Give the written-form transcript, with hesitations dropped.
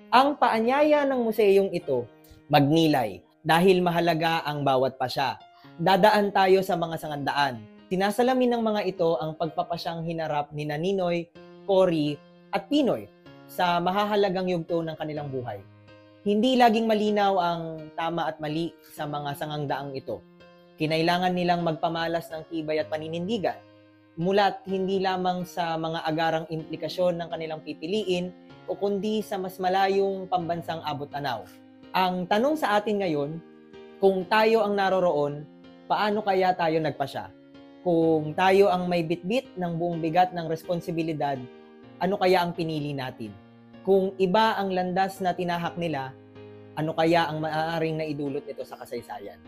Ang paanyaya ng museyong ito, magnilay, dahil mahalaga ang bawat pasya. Dadaan tayo sa mga sangandaan. Sinasalamin ng mga ito ang pagpapasyang hinarap ni Ninoy, Cory, at Pinoy sa mahahalagang yugto ng kanilang buhay. Hindi laging malinaw ang tama at mali sa mga sangangdaang ito. Kinailangan nilang magpamalas ng tibay at paninindigan, mulat hindi lamang sa mga agarang implikasyon ng kanilang pipiliin o kundi sa mas malayong pambansang abot-tanaw. Ang tanong sa atin ngayon, kung tayo ang naroroon, paano kaya tayo nagpasya? Kung tayo ang may bitbit ng buong bigat ng responsibilidad, ano kaya ang pinili natin? Kung iba ang landas na tinahak nila, ano kaya ang maaaring naidulot nito sa kasaysayan?